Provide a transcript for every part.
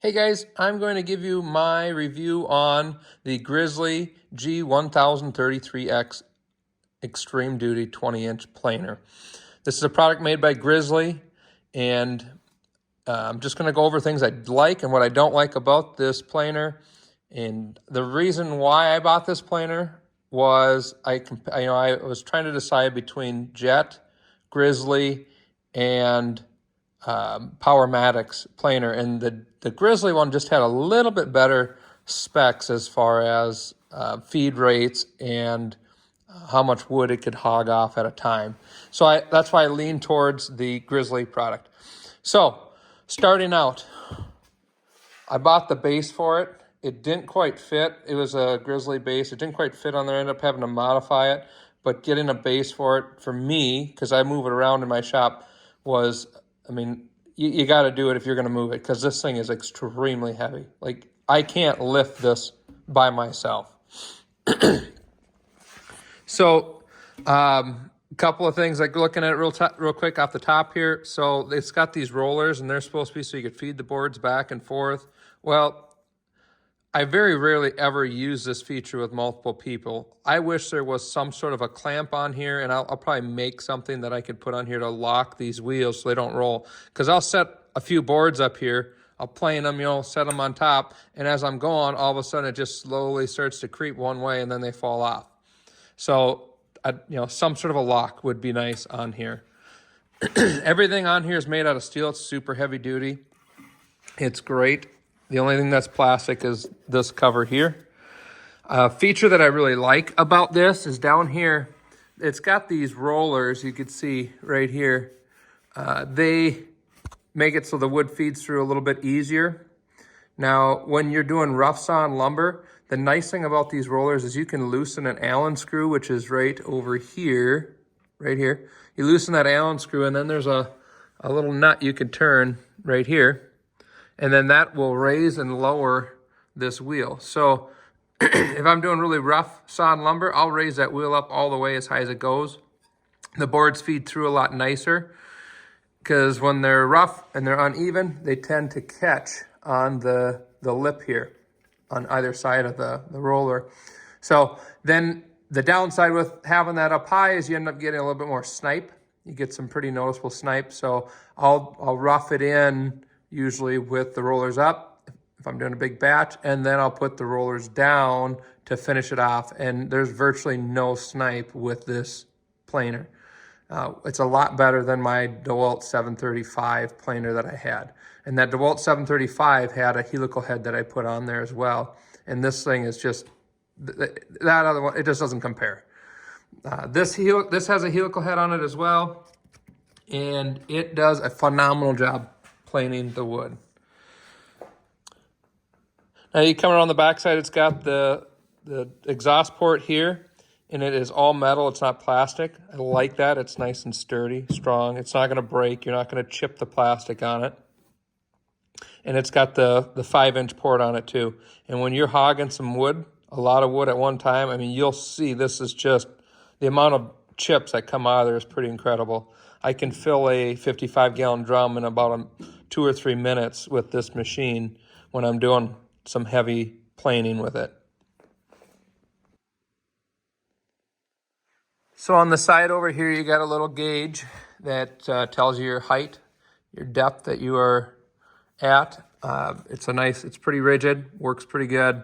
Hey guys, I'm going to give you my review on the Grizzly G1033X Extreme Duty 20-inch planer. This is a product made by Grizzly, and I'm just going to go over things I like and what I don't like about this planer. And the reason why I bought this planer was I was trying to decide between Jet, Grizzly, and Powermatic's planer, and the Grizzly one just had a little bit better specs as far as feed rates and how much wood it could hog off at a time. So that's why I lean towards the Grizzly product. So starting out, I bought the base for it. It didn't quite fit. It was a Grizzly base. It didn't quite fit on there. I ended up having to modify it. But getting a base for it, for me, because I move it around in my shop, was, I mean, you got to do it if you're going to move it, because this thing is extremely heavy. Like, I can't lift this by myself. So, a couple of things, like looking at it real quick off the top here. So it's got these rollers, and they're supposed to be so you could feed the boards back and forth. Well, I very rarely ever use this feature with multiple people. I wish there was some sort of a clamp on here, and I'll probably make something that I could put on here to lock these wheels so they don't roll. Because I'll set a few boards up here, I'll plane them, set them on top, and as I'm going, all of a sudden it just slowly starts to creep one way, and then they fall off. So, some sort of a lock would be nice on here. Everything on here is made out of steel. It's super heavy duty. It's great. The only thing that's plastic is this cover here. A feature that I really like about this is down here, it's got these rollers you could see right here. They make it so the wood feeds through a little bit easier. Now, when you're doing rough sawn lumber, the nice thing about these rollers is you can loosen an Allen screw, which is right over here, right here. You loosen that Allen screw, and then there's a little nut you can turn right here. And then that will raise and lower this wheel. So if I'm doing really rough sawn lumber, I'll raise that wheel up all the way as high as it goes. The boards feed through a lot nicer, because when they're rough and they're uneven, they tend to catch on the lip here on either side of the roller. So then the downside with having that up high is you end up getting a little bit more snipe. You get some pretty noticeable snipe. So I'll rough it in usually with the rollers up if I'm doing a big batch, and then I'll put the rollers down to finish it off. And there's virtually no snipe with this planer. It's a lot better than my DeWalt 735 planer that I had. And that DeWalt 735 had a helical head that I put on there as well. And this thing is just, that other one, it just doesn't compare. This has a helical head on it as well. And it does a phenomenal job planing the wood. Now you come around the backside, it's got the exhaust port here, and it is all metal. It's not plastic. I like that. It's nice and sturdy, strong. It's not going to break. You're not going to chip the plastic on it. And it's got the 5-inch port on it too. And when you're hogging some wood, a lot of wood at one time, I mean, you'll see this is just, the amount of chips that come out of there is pretty incredible. I can fill a 55-gallon drum in about 2 or 3 minutes with this machine when I'm doing some heavy planing with it. So on the side over here, you got a little gauge that tells you your height, your depth that you are at. It's pretty rigid, works pretty good.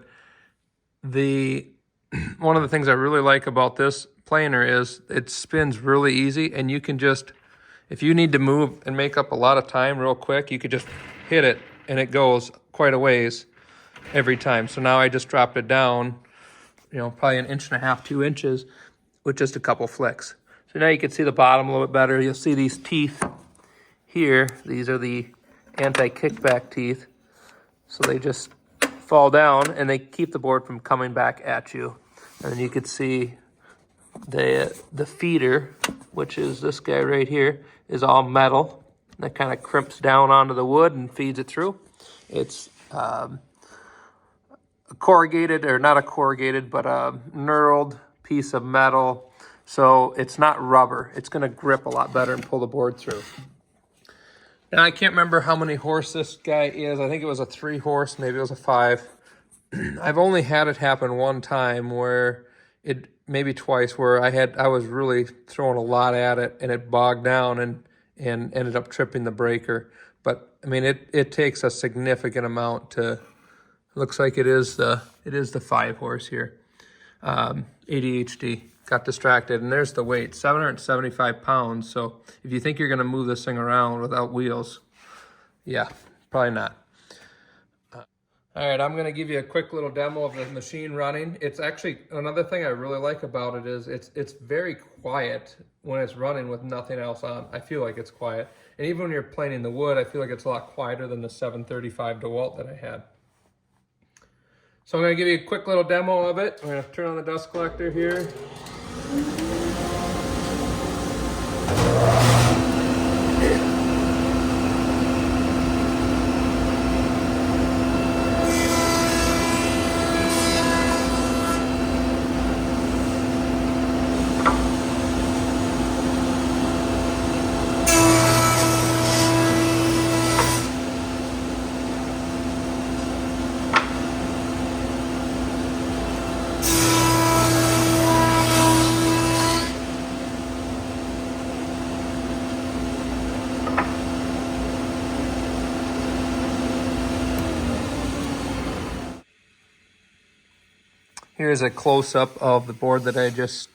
One of the things I really like about this planer is it spins really easy, and you can just, if you need to move and make up a lot of time real quick, you could just hit it and it goes quite a ways every time. So now I just dropped it down, probably 1.5 inches, 2 inches with just a couple flicks. So now you can see the bottom a little bit better. You'll see these teeth here. These are the anti-kickback teeth. So they just fall down and they keep the board from coming back at you. And then you can see the feeder, which is this guy right here, is all metal. That kind of crimps down onto the wood and feeds it through. It's a corrugated, or not a corrugated, but a knurled piece of metal. So it's not rubber. It's going to grip a lot better and pull the board through. And I can't remember how many horse this guy is. I think it was a 3 horse, maybe it was a 5. I've only had it happen one time where maybe twice, where I was really throwing a lot at it and it bogged down and ended up tripping the breaker. But I mean, it takes a significant amount to. Looks like it is the 5 horse here. ADHD. Got distracted, and there's the weight, 775 pounds. So if you think you're going to move this thing around without wheels, yeah, probably not. All right, I'm going to give you a quick little demo of the machine running. It's actually, another thing I really like about it is it's very quiet when it's running with nothing else on. I feel like it's quiet. And even when you're planing the wood, I feel like it's a lot quieter than the 735 DeWalt that I had. So I'm going to give you a quick little demo of it. I'm going to turn on the dust collector here. Here's a close-up of the board that I just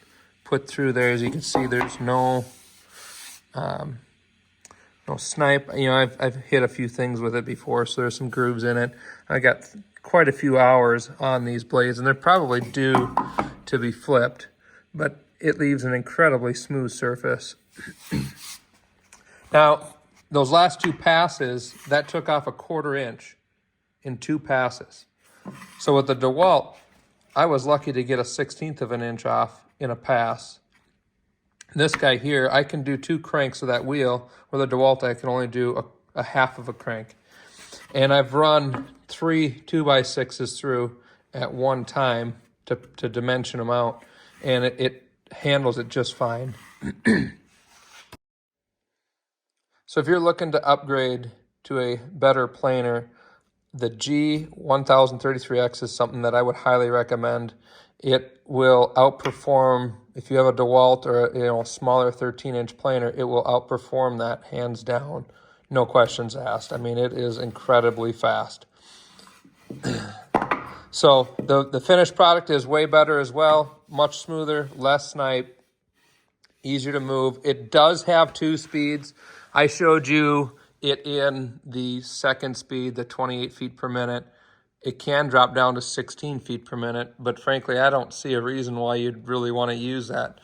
put through there. As you can see, there's no snipe. You know, I've hit a few things with it before, so there's some grooves in it. I got quite a few hours on these blades, and they're probably due to be flipped, but it leaves an incredibly smooth surface. Now, those last 2 passes, that took off a 1/4 inch in 2 passes. So with the DeWalt, I was lucky to get a 1/16 of an inch off in a pass. This guy here, I can do 2 cranks of that wheel, where the DeWalt I can only do a half of a crank. And I've run 3 2x6s through at one time to dimension them out, and it handles it just fine. So if you're looking to upgrade to a better planer, the G1033X is something that I would highly recommend. It will outperform, if you have a DeWalt or a smaller 13-inch planer, it will outperform that hands down. No questions asked. I mean, it is incredibly fast. So the finished product is way better as well. Much smoother, less snipe, easier to move. It does have 2 speeds. I showed you it in the second speed, the 28 feet per minute. It can drop down to 16 feet per minute, but frankly, I don't see a reason why you'd really want to use that.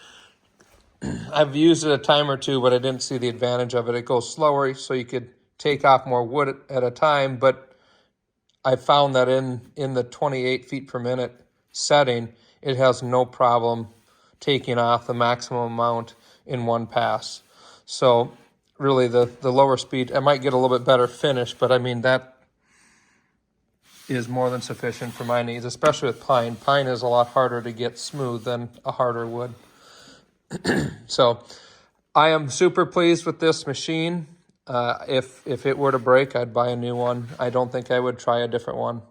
I've used it a time or 2, but I didn't see the advantage of it. It goes slower, so you could take off more wood at a time, but I found that in the 28 feet per minute setting, it has no problem taking off the maximum amount in one pass. So really the lower speed, I might get a little bit better finish, but I mean, that is more than sufficient for my needs, especially with pine. Pine is a lot harder to get smooth than a harder wood. So I am super pleased with this machine. If it were to break, I'd buy a new one. I don't think I would try a different one.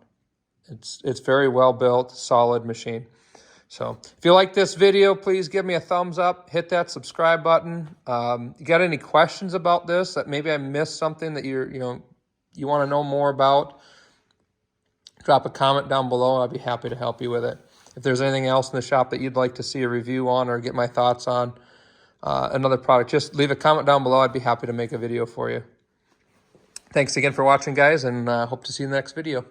It's very well built, solid machine. So if you like this video, please give me a thumbs up, hit that subscribe button. You got any questions about this that maybe I missed something that you want to know more about? Drop a comment down below. I'd be happy to help you with it. If there's anything else in the shop that you'd like to see a review on or get my thoughts on another product, just leave a comment down below. I'd be happy to make a video for you. Thanks again for watching, guys, and hope to see you in the next video.